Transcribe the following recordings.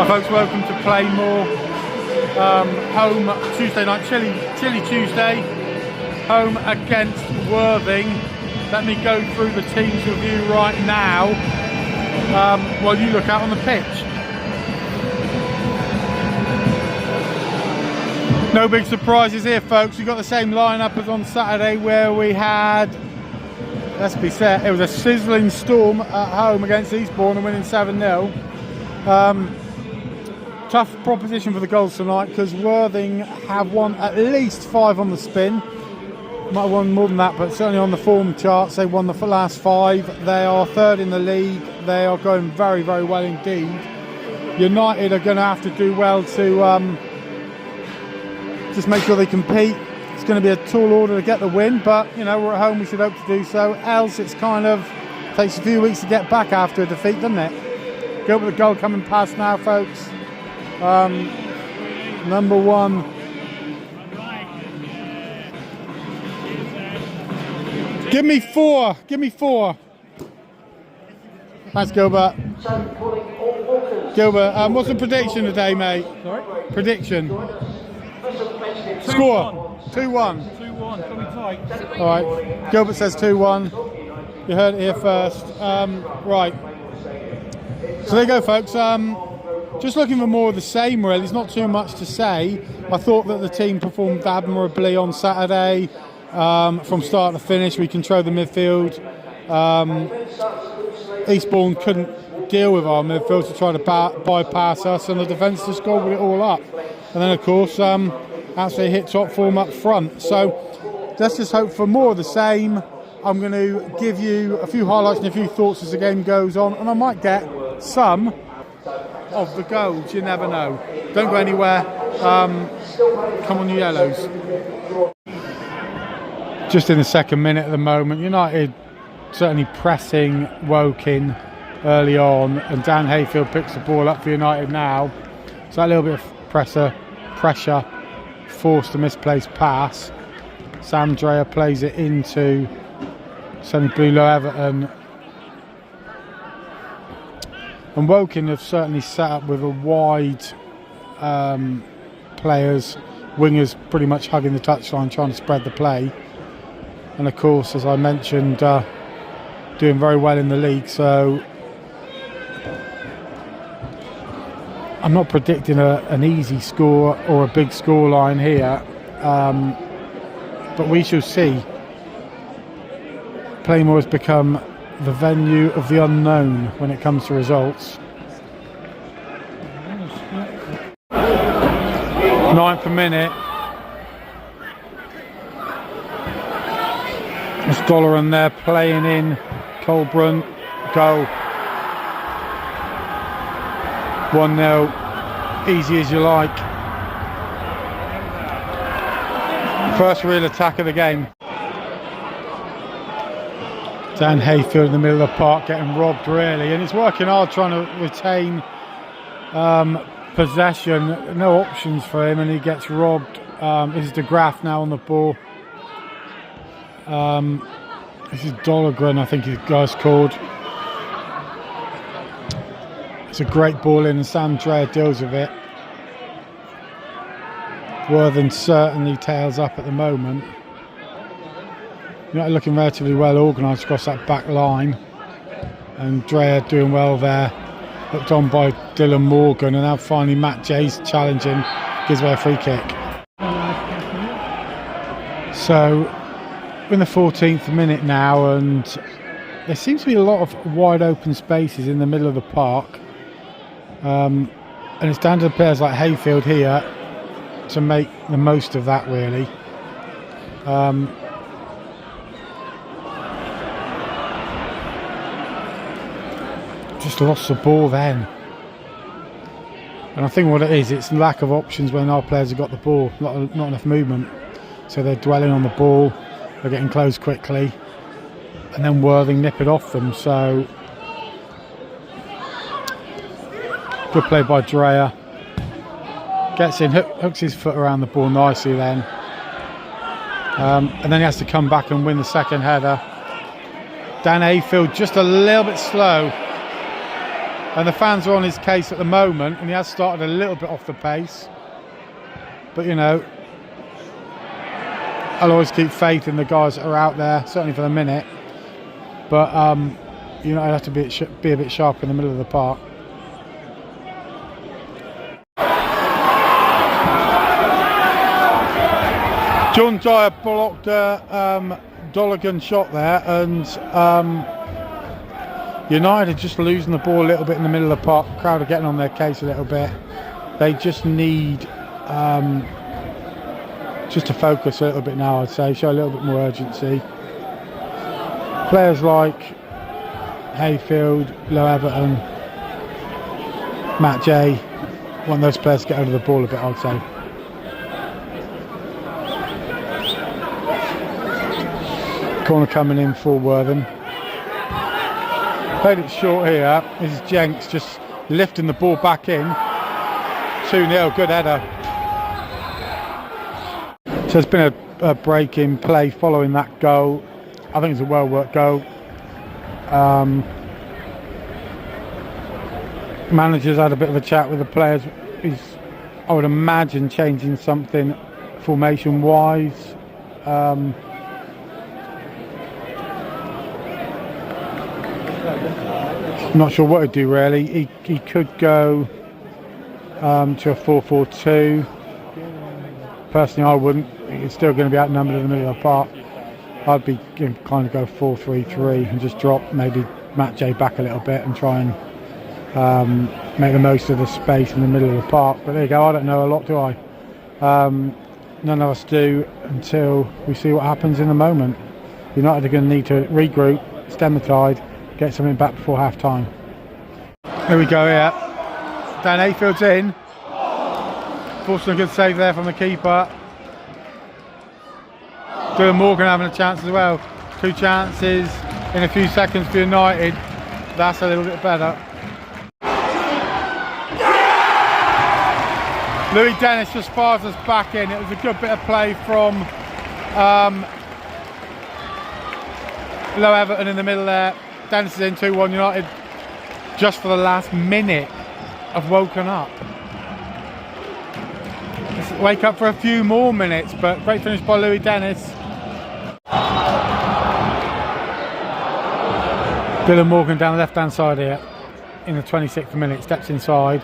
Hi folks, welcome to Playmore. Home Tuesday night, chilly Tuesday. Home against Worthing. Let me go through the team's review right now while you look out on the pitch. No big surprises here folks, we've got the same lineup as on Saturday where we had, let's be fair, it was a sizzling storm at home against Eastbourne and winning 7-0. Tough proposition for the goals tonight because Worthing have won at least 5 on the spin. Might have won more than that, but certainly on the form charts they won the last 5. They are 3rd in the league. They are going very, very well indeed. United are going to have to do well to just make sure they compete. It's going to be a tall order to get the win, but you know, we're at home, we should hope to do so. Else it's kind of takes a few weeks to get back after a defeat, doesn't it? Go with the goal coming past now folks. Number 1. Give me 4. Thanks, Gilbert. Gilbert, what's the prediction today, mate? Sorry? Prediction. Score. 2-1. 2-1. Can we tie? All right. Gilbert says 2-1. You heard it here first. Right. So there you go, folks. Just looking for more of the same, really. There's not too much to say. I thought that the team performed admirably on Saturday. From start to finish, we controlled the midfield. Eastbourne couldn't deal with our midfield to try to bypass us, and the defence just gobbled it all up. And then, of course, actually hit top form up front. So let's just hope for more of the same. I'm going to give you a few highlights and a few thoughts as the game goes on, and I might get some of the goals, you never know. Don't go anywhere. Come on, you yellows. Just in the second minute at the moment, United certainly pressing Woking early on, and Dan Hayfield picks the ball up for United now. So that little bit of pressure forced a misplaced pass. Sam Dreyer plays it into Sonny Blulow Everton. And Woking have certainly set up with a wide players, wingers pretty much hugging the touchline, trying to spread the play. And of course, as I mentioned, doing very well in the league. So I'm not predicting an easy score or a big score line here, but we shall see. Playmore has become the venue of the unknown when it comes to results. 9th minute. It's Dolleran there playing in. Colburn, goal. 1-0. Easy as you like. First real attack of the game. Dan Hayfield in the middle of the park getting robbed really, and it's working hard trying to retain possession. No options for him and he gets robbed. This is De Graaf now on the ball. This is Dolleran, I think his guy's called. It's a great ball in and Sam Dreyer deals with it. Worthing certainly tails up at the moment. United looking relatively well organised across that back line, and Dreyer doing well there, hooked on by Dylan Morgan, and now finally Matt Jay's challenging, gives away a free kick. So we're in the 14th minute now, and there seems to be a lot of wide open spaces in the middle of the park, and it's down to the players like Hayfield here to make the most of that really. Just lost the ball then, and I think what it is, it's lack of options when our players have got the ball, not enough movement, so they're dwelling on the ball, they're getting close quickly, and then Worthing nip it off them. So good play by Dreyer, gets in, hooks his foot around the ball nicely then, and then he has to come back and win the second header. Dan Hayfield just a little bit slow. And the fans are on his case at the moment, and he has started a little bit off the pace. But, you know, I'll always keep faith in the guys that are out there, certainly for the minute. But, you know, I have to be a bit sharp in the middle of the park. John Dyer blocked a Dolligan shot there, and United are just losing the ball a little bit in the middle of the park. The crowd are getting on their case a little bit. They just need just to focus a little bit now, I'd say, show a little bit more urgency. Players like Hayfield, Low Everton, Matt J, want those players to get over the ball a bit, I'd say. Corner coming in for Worthing. Played it short here. This is Jenks just lifting the ball back in. 2-0, good header. So there's been a break in play following that goal. I think it's a well worked goal. Manager's had a bit of a chat with the players. He's, I would imagine, changing something formation wise. Not sure what he'd do really. He could go to a 4-4-2. Personally, I wouldn't. It's still going to be outnumbered in the middle of the park. I'd be kind of go 4-3-3 and just drop maybe Matt J back a little bit and try and make the most of the space in the middle of the park. But there you go. I don't know a lot, do I? None of us do until we see what happens in the moment. United are going to need to regroup, stem the tide, get something back before half time. Here we go here. Dan Hayfield's in. Fortunately, a good save there from the keeper. Dylan Morgan having a chance as well. 2 chances in a few seconds for United. That's a little bit better. Louis Dennis just fires us back in. It was a good bit of play from Low Everton in the middle there. Dennis is in 2-1. United just for the last minute have woken up. Let's wake up for a few more minutes, but great finish by Louis Dennis. Dylan Morgan down the left hand side here in the 26th minute, steps inside,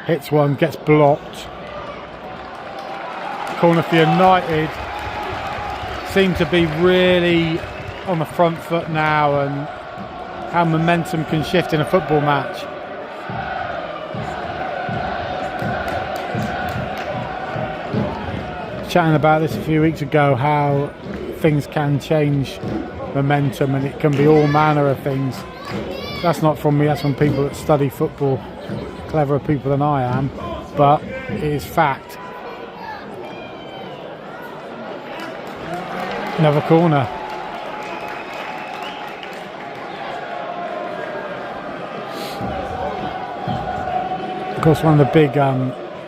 hits one, gets blocked. Corner for United. Seem to be really on the front foot now, and how momentum can shift in a football match. Chatting about this a few weeks ago, how things can change momentum and it can be all manner of things. That's not from me, that's from people that study football, cleverer people than I am, but it is fact. Another corner. Of course, one of the big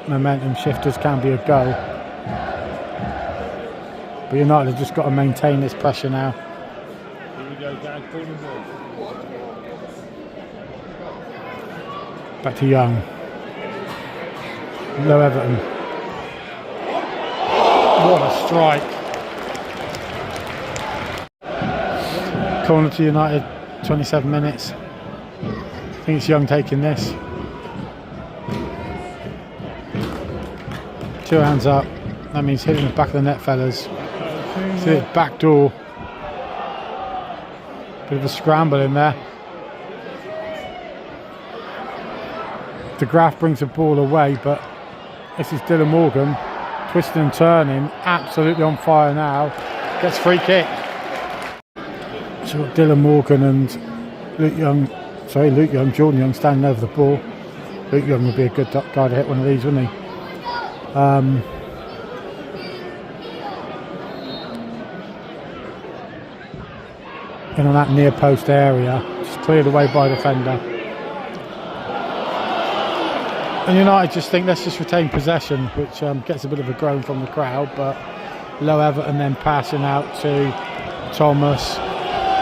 momentum shifters can be a goal. But United have just got to maintain this pressure now. Here we go, Dan, corner ball. Back to Young. Low Everton. What a strike. Corner to United, 27 minutes. I think it's Young taking this. 2 hands up. That means hitting the back of the net, fellas. See it, back door. Bit of a scramble in there. De Graaf brings the ball away, but this is Dylan Morgan, twisting and turning, absolutely on fire now. Gets free kick. So we've got Dylan Morgan and Jordan Young standing over the ball. Luke Young would be a good guy to hit one of these, wouldn't he? In on that near post area, just cleared away by the defender. And United just think let's just retain possession, which gets a bit of a groan from the crowd, but Low Everton then passing out to Thomas.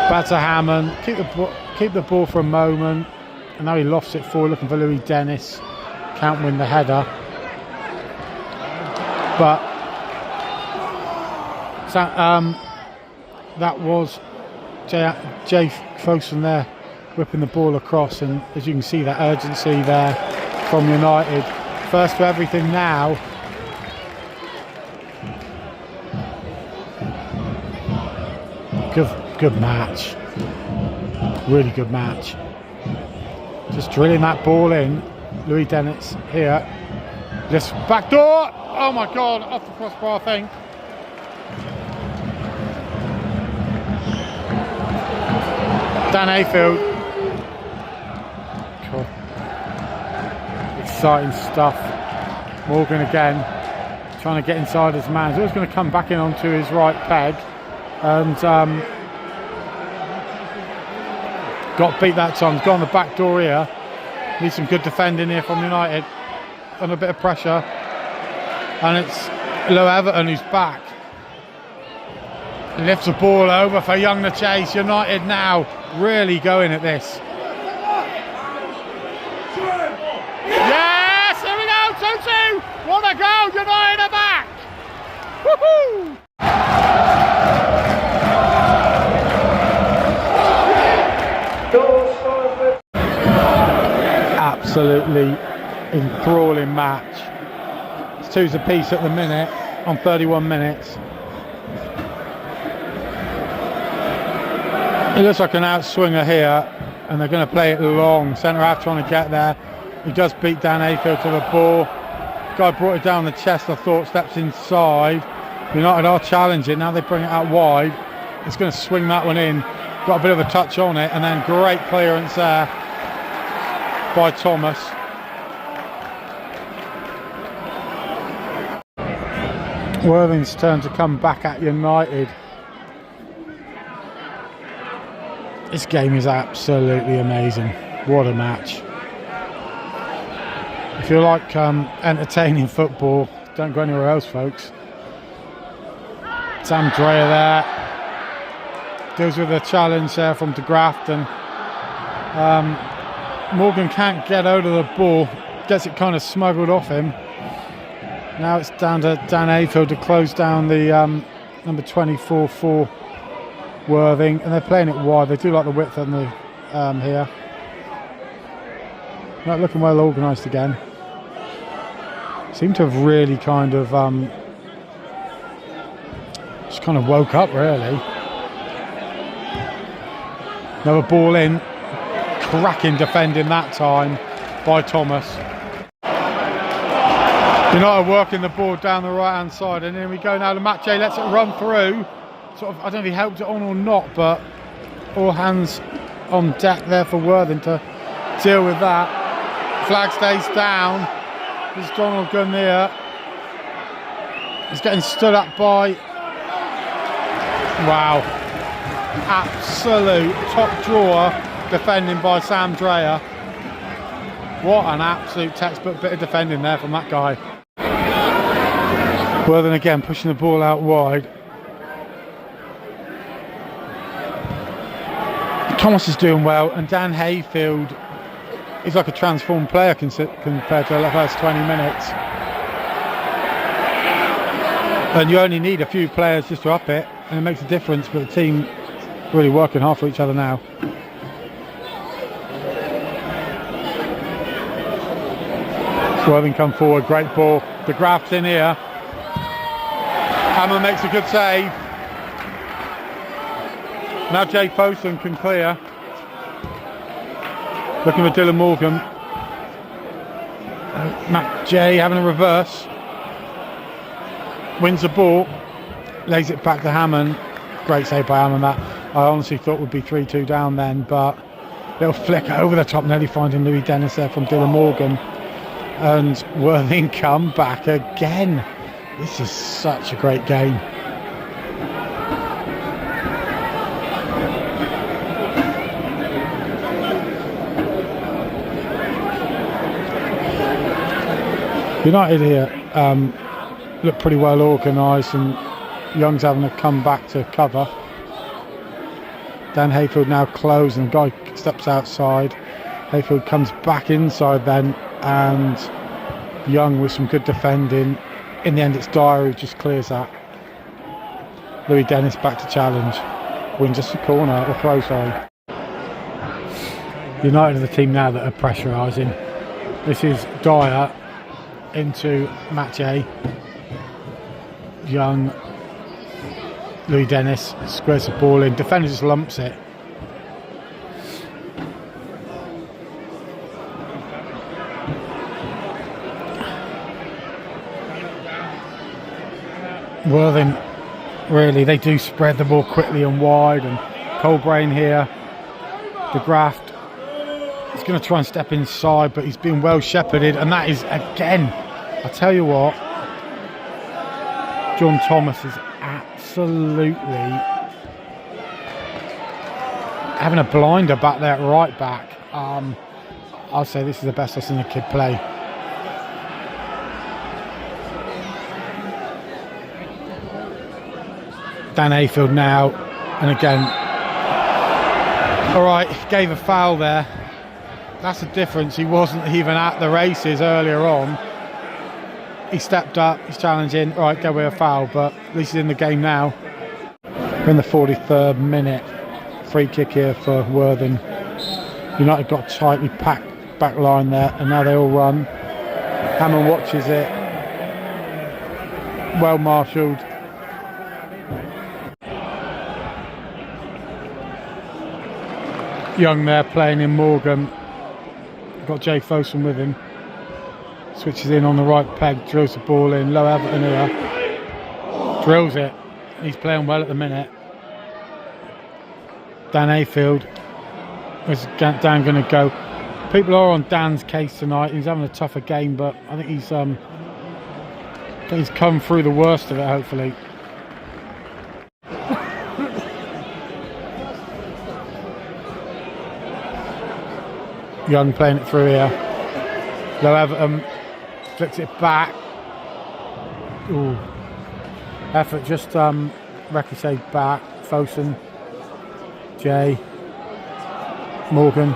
Back to Hammond, keep the ball for a moment, And now he lofts it forward, looking for Louis Dennis. Can't win the header. But that was Jay Fosun there whipping the ball across, and as you can see, that urgency there from United. First to everything now. Good match. Really good match. Just drilling that ball in. Louis Dennis here. Just back door. Oh my God, off the crossbar, I think. Dan Hayfield. Cool. Exciting stuff. Morgan again, trying to get inside his man. He's always going to come back in onto his right peg. And got beat that time. He's got on the back door here. Needs some good defending here from United. Under a bit of pressure. And it's Low Everton who's back. Lifts the ball over for Young to chase. United now really going at this. Yes, here we go, 2-2. What a goal, United are back. Woohoo! Absolutely enthralling match. It's 2s apiece at the minute on 31 minutes. It looks like an outswinger here, and they're going to play it long. Centre half trying to get there. He does beat Dan Hayfield to the ball. Guy brought it down the chest, I thought, steps inside. United are challenging. Now they bring it out wide. It's going to swing that one in. Got a bit of a touch on it, and then great clearance there by Thomas. Worthing's turn to come back at United. This game is absolutely amazing. What a match. If you like entertaining football, don't go anywhere else, folks. Sam Dreyer there. Deals with a challenge there from De Graft, and Morgan can't get out of the ball. Gets it kind of smuggled off him. Now it's down to Dan Hayfield to close down the number 24 for Worthing, and they're playing it wide. They do like the width on the here. Not looking well organised again. Seem to have really kind of just kind of woke up really. Another ball in. Cracking defending that time by Thomas. United working the ball down the right hand side, and here we go now. Lemache lets it run through. Sort of, I don't know if he helped it on or not, but all hands on deck there for Worthing to deal with that. Flag stays down. There's Donald Gunnier. He's getting stood up by. Wow. Absolute top drawer defending by Sam Dreyer. What an absolute textbook bit of defending there from that guy. Worthing again pushing the ball out wide. Thomas is doing well, and Dan Hayfield is like a transformed player compared to the first 20 minutes. And you only need a few players just to up it, and it makes a difference, but the team really working hard for each other now. Worthing come forward, great ball. De Graft's in here. Hammer makes a good save. Now Jay Fosun can clear. Looking for Dylan Morgan. Matt Jay having a reverse. Wins the ball. Lays it back to Hammond. Great save by Hammond. That I honestly thought would be 3-2 down then, but little flick over the top, nearly finding Louis Dennis there from Dylan Morgan. And Worthing come back again. This is such a great game. United here look pretty well organised, and Young's having to come back to cover. Dan Hayfield now closed, and the guy steps outside. Hayfield comes back inside then, and Young with some good defending. In the end, it's Dyer who just clears that. Louis Dennis back to challenge. Wins just a corner or throw, sorry. United are the team now that are pressurising. This is Dyer into Mathieu. Young, Louis Dennis squares the ball in. Defender just lumps it. Worthing, really, they do spread the ball quickly and wide, and Colbrain here, De Graft is going to try and step inside, but he's been well shepherded, and that is, again, I tell you what, John Thomas is absolutely having a blinder back there at right back. I'll say this is the best I've seen a kid play. Dan Hayfield now, and again, alright, gave a foul there. That's the difference. He wasn't even at the races earlier on. He stepped up, he's challenging, right, go with a foul, but at least he's in the game now. We're in the 43rd minute. Free kick here for Worthing. United got a tightly packed back line there, and now they all run. Hammond watches it. Well marshalled. Young there playing in Morgan. Got Jay Fosun with him. Switches in on the right peg, drills the ball in. Low Everton here. Drills it. He's playing well at the minute. Dan Hayfield. Where's Dan going to go? People are on Dan's case tonight. He's having a tougher game, but I think he's come through the worst of it, hopefully. Young playing it through here. Low Everton flicks it back. Ooh. Effort just ricocheted back. Fosun, Jay, Morgan.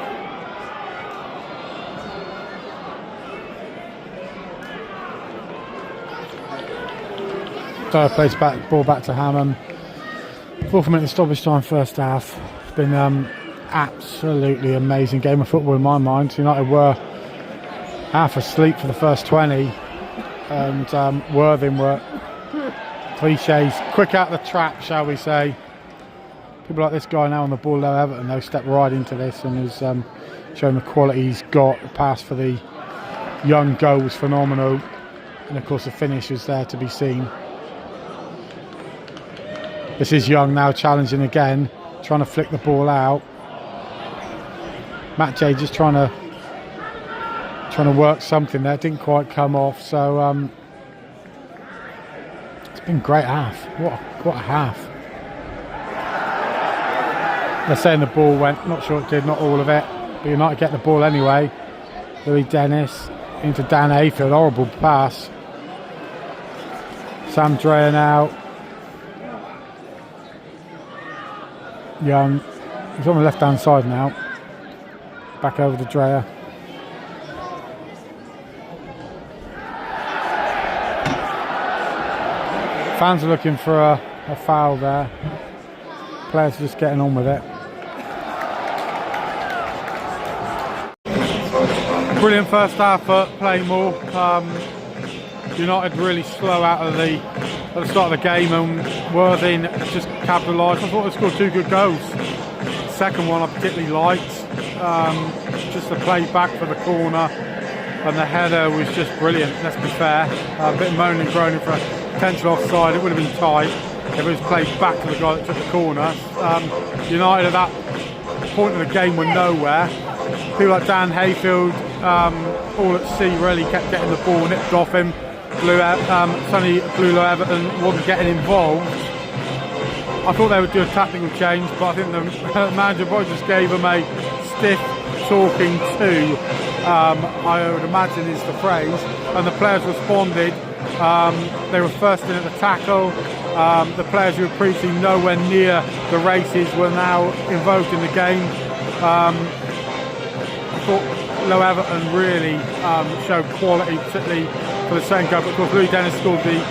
Dyer plays back, ball back to Hammond. 4th minute stoppage time, first half. It's been absolutely amazing game of football in my mind. United were half asleep for the first 20, and Worthing were cliches, quick out the trap, shall we say. People like this guy now on the ball, Low Everton, they'll step right into this and has shown the quality he's got. The pass for the Young goal was phenomenal, and of course the finish was there to be seen. This is Young now challenging again, trying to flick the ball out. Mathieu just trying to work something there, didn't quite come off. So it's been a great half. What a half. They're saying the ball went, not sure it did, not all of it, but United get the ball anyway. Louis Dennis into Dan Hayfield, horrible pass. Sam Dreyer now. Young, he's on the left hand side now. Back over to Dreyer. Fans are looking for a foul there. Players are just getting on with it. Brilliant first half for Playmore. United really slow out of at the start of the game, and Worthing just capitalised. I thought they scored 2 good goals. The second one I particularly liked. Just the play back for the corner, and the header was just brilliant, let's be fair. A bit of moaning and groaning for a potential offside. It would have been tight if it was played back to the guy that took the corner. United at that point of the game were nowhere. People like Dan Hayfield, all at sea, really kept getting the ball nipped off him. Sonny Blue Everton wasn't getting involved. I thought they would do a tactical change, but I think the manager probably just gave them a stiff talking to, I would imagine is the phrase, and the players responded. They were first in at the tackle. The players who were previously nowhere near the races were now involved in the game. thought Low Everton really showed quality, particularly for the second goal. But of course, Louis Dennis scored the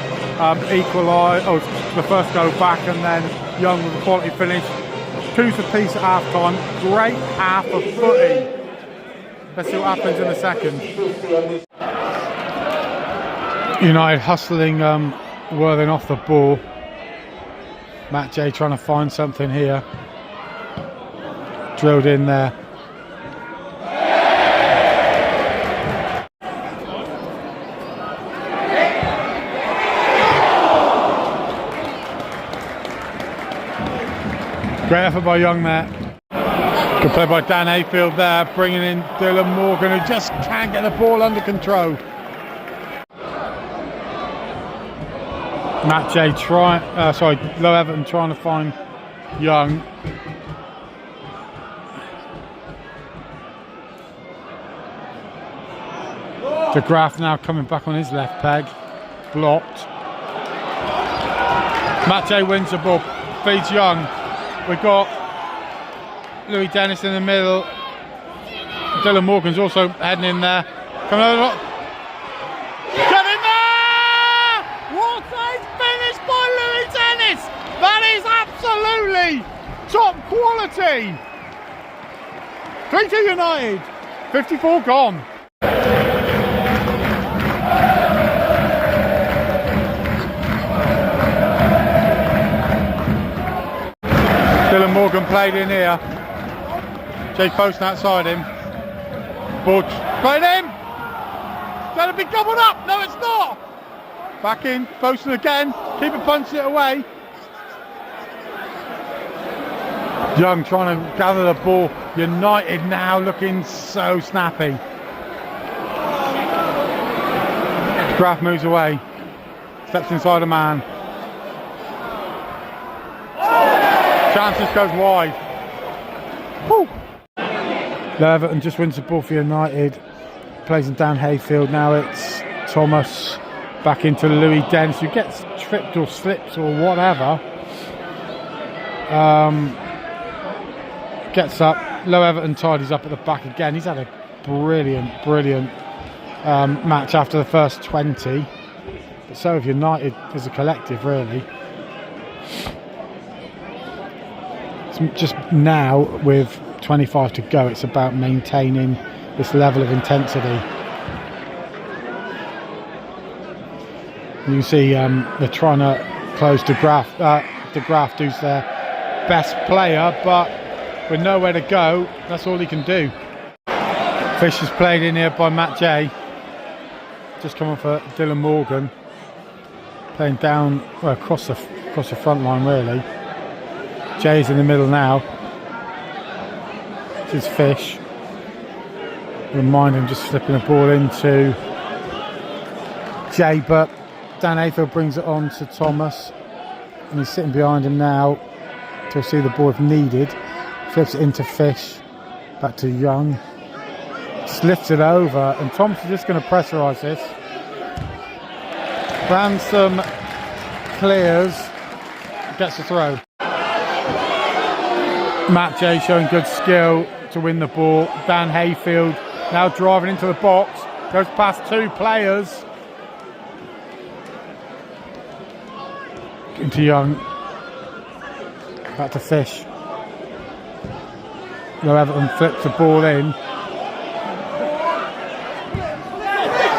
the first goal back, and then Young with a quality finish. 2s apiece at half time. Great half of footy. Let's see what happens in the second. United hustling Worthing off the ball. Matt J trying to find something here. Drilled in there. Great effort by Young there. Good play by Dan Hayfield there, bringing in Dylan Morgan, who just can't get the ball under control. Matt J Low Everton trying to find Young. De Graaf now coming back on his left peg. Blocked. Matt J wins the ball, feeds Young. We've got Louis Dennis in the middle. Dylan Morgan's also heading in there. Coming over. Get in there! What a finish by Louis Dennis! That is absolutely top quality! 3-2 United. 54 gone. Dylan Morgan played in here. Jay Poston outside him. Ball played in. That'll be gobbled up. No, it's not. Back in. Poston again. Keeper punching it away. Young trying to gather the ball. United now looking so snappy. Graf moves away. Steps inside a man. Chances goes wide. Woo. Everton just wins the ball for United. Plays in Dan Hayfield. Now it's Thomas back into Louis Dennis, who gets tripped or slips or whatever. Gets up. Low Everton tidies up at the back again. He's had a brilliant match after the first 20. But so have United as a collective, really. Just now, with 25 to go, it's about maintaining this level of intensity. You can see they're trying to close De Graaf. De Graaf who's their best player, but with nowhere to go, that's all he can do. Fish is played in here by Matt J. Just coming for Dylan Morgan. Playing down, well, across the front line, really. Jay's in the middle now. This is Fish. Remind him just flipping the ball into Jay, but Dan Hayfield brings it on to Thomas, and he's sitting behind him now to see the ball if needed. Flips it into Fish, back to Young. Just lifts it over, and Thomas is just going to pressurise this. Ransom clears, gets the throw. Matt J showing good skill to win the ball. Dan Hayfield now driving into the box, goes past two players. Into Young. Back to Fish. Low Everton flips the ball in.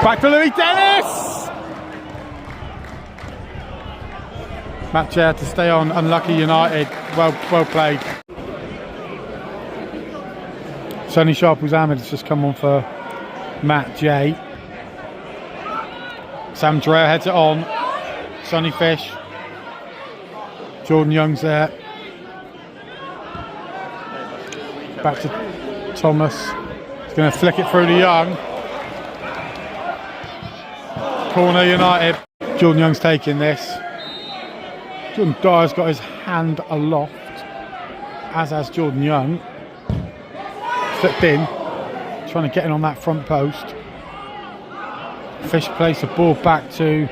Back to Louis Dennis! Matt J had to stay on. Unlucky United. Well played. Sonny Sharples Ahmed has just come on for Matt J. Sam Dreher heads it on. Sonny Fish. Jordan Young's there. Back to Thomas. He's going to flick it through to Young. Corner United. Jordan Young's taking this. Jordan Dyer's got his hand aloft, as has Jordan Young. Flipped in, trying to get in on that front post. Fish plays the ball back to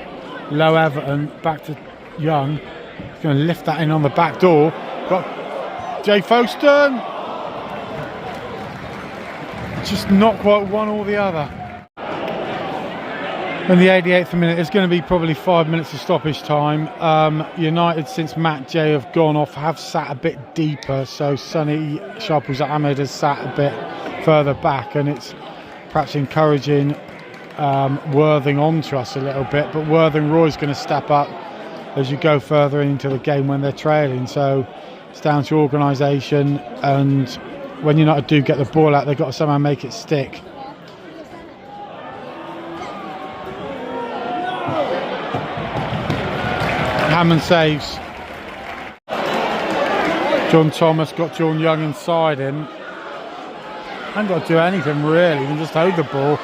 Low Everton, back to Young. He's going to lift that in on the back door. Got Jay Foston. just not quite one or the other. In the 88th minute, it's going to be probably 5 minutes of stoppage time. United, since Matt J have gone off, have sat a bit deeper, so Sonny Sharples Ahmed has sat a bit further back, and it's perhaps encouraging Worthing onto us a little bit, but Worthing Roy's going to step up as you go further into the game when they're trailing, so it's down to organisation, and when United do get the ball out, they've got to somehow make it stick. Hammond saves. John Thomas got John Young inside him. Hasn't got to do anything really, he can just hold the ball.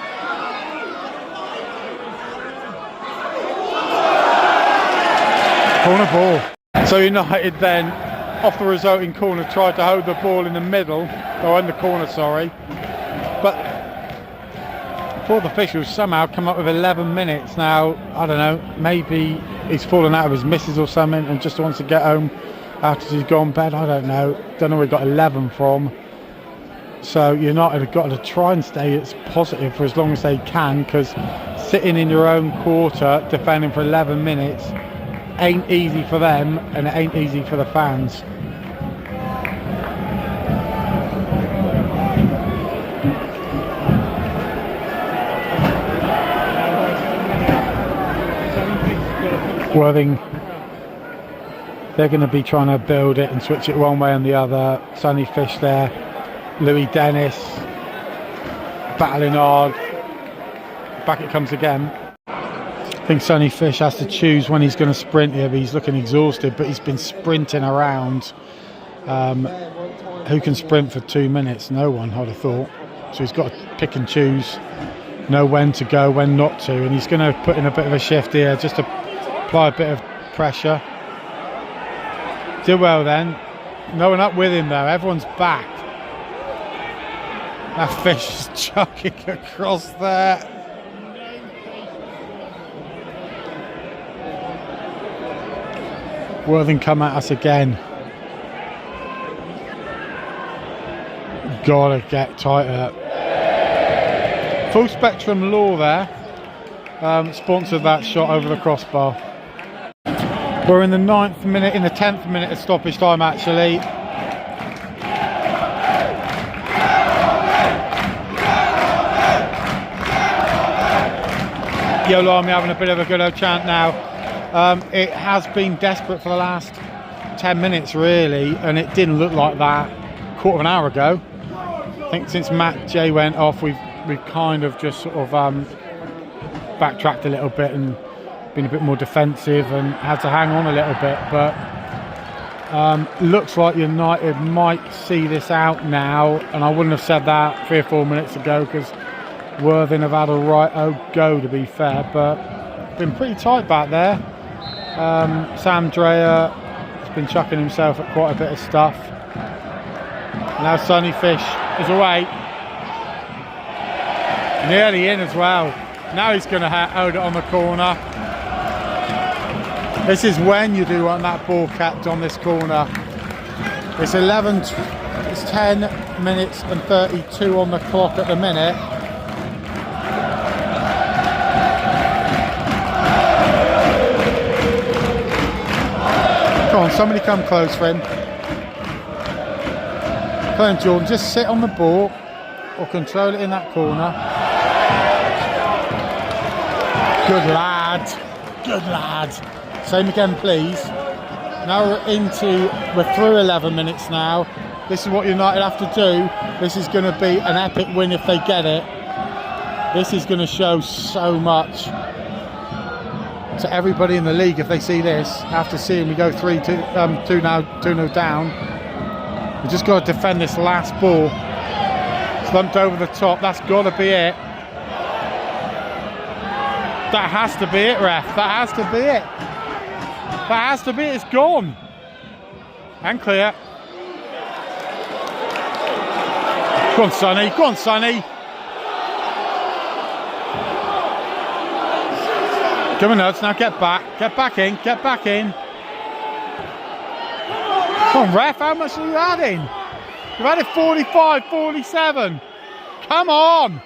Corner ball. So United then, off the resulting corner, tried to hold the ball in the middle, or in the corner, sorry. But fourth officials somehow come up with 11 minutes. Now, I don't know, maybe he's fallen out of his missus or something and just wants to get home after she's gone bed. I don't know where he got 11 from. So United have got to try and stay as positive for as long as they can, because sitting in your own quarter defending for 11 minutes ain't easy for them, and it ain't easy for the fans. Worthing, they're going to be trying to build it and switch it one way and the other. Sonny Fish there, Louis Dennis battling hard. Back it comes again. I think Sonny Fish has to choose when he's going to sprint here, but he's looking exhausted, but he's been sprinting around. Who can sprint for 2 minutes? No one, I'd have thought. So he's got to pick and choose, know when to go, when not to, and he's going to put in a bit of a shift here just to apply a bit of pressure. Did well then. No one up with him though, everyone's back. That Fish is chucking across there. Worthing come at us again. Gotta get tighter. Full Spectrum Law there. Sponsored that shot over the crossbar. We're in the 9th minute, in the 10th minute of stoppage time actually. Yolo Army having a bit of a good old chant now. It has been desperate for the last 10 minutes really, and it didn't look like that quarter of an hour ago. I think since Matt J went off, we've kind of just sort of backtracked a little bit and been a bit more defensive and had to hang on a little bit, but looks like United might see this out now, and I wouldn't have said that 3 or 4 minutes ago, because Worthing have had a right old go, to be fair, but been pretty tight back there. Sam Dreyer has been chucking himself at quite a bit of stuff. Now Sonny Fish is away, nearly in as well. Now he's going to hold it on the corner. This is when you do want that ball kept on this corner. It's 10 minutes and 32 on the clock at the minute. Come on, somebody come close for him. Come on, Jordan, just sit on the ball or control it in that corner. Good lad, good lad. Same again, please. Now we're through 11 minutes now. This is what United have to do. This is going to be an epic win if they get it. This is going to show so much to everybody in the league if they see this. After seeing we go 2-0 down, we just got to defend this last ball. Slumped over the top. That's got to be it. That has to be it, ref. That has to be it. That has to be it. It's gone. And clear. Go on, Sonny. Go on, Sonny. Come on, nuts. Now get back. Get back in. Get back in. Come on, ref. How much are you adding? You've added 45, 47. come on!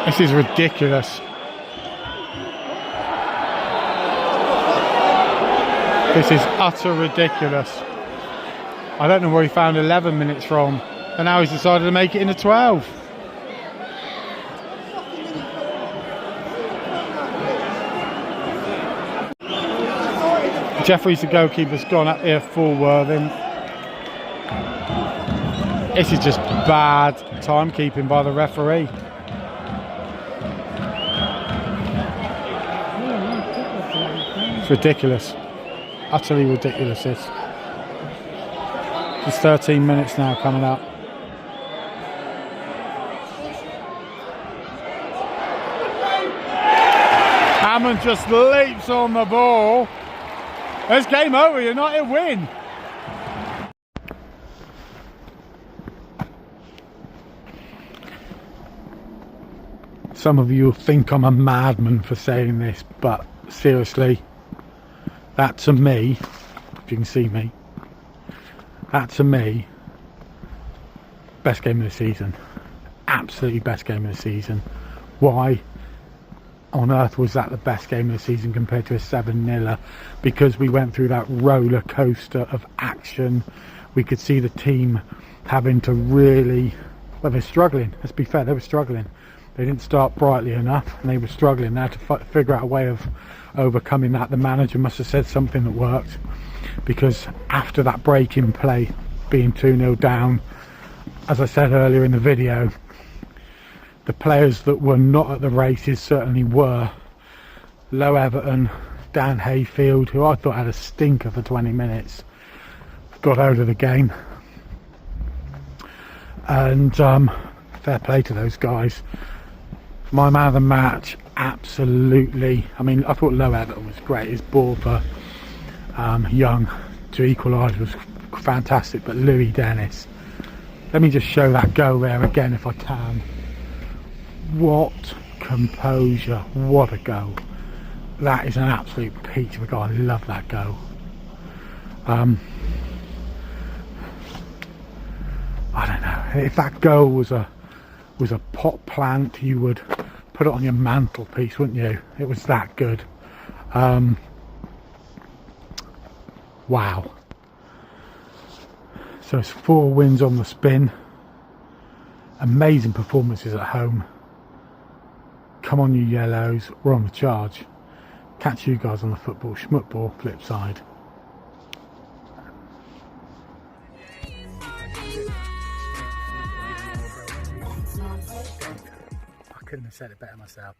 This is ridiculous. This is utter ridiculous. I don't know where he found 11 minutes from, and now he's decided to make it into 12. Jeffries, the goalkeeper's gone up here for Worthing. This is just bad timekeeping by the referee. It's ridiculous. Utterly ridiculous, this. It's 13 minutes now coming up. Hammond just leaps on the ball. It's game over, United win. Some of you think I'm a madman for saying this, but seriously, that to me, if you can see me, that to me, best game of the season. Absolutely best game of the season. Why on earth was that the best game of the season compared to a 7-0? Because we went through that roller coaster of action. We could see the team having to really, well, they're struggling. Let's be fair, they were struggling. They didn't start brightly enough, and they were struggling now to figure out a way of overcoming that. The manager must have said something that worked, because after that break in play, being 2-0 down, as I said earlier in the video, the players that were not at the races certainly were. Low Everton, Dan Hayfield, who I thought had a stinker for 20 minutes, got out of the game. And fair play to those guys. My man of the match, absolutely. I mean, I thought Low Everton was great. His ball for Young to equalise was fantastic. But Louis Dennis, let me just show that goal there again if I can. What composure, what a goal. That is an absolute peach of a goal. I love that goal. I don't know, if that goal was a pot plant, you would put it on your mantelpiece, wouldn't you? It was that good. Wow. So it's 4 wins on the spin. Amazing performances at home. Come on, you yellows, we're on the charge. Catch you guys on the football schmuckball flip side. I couldn't have said it better myself.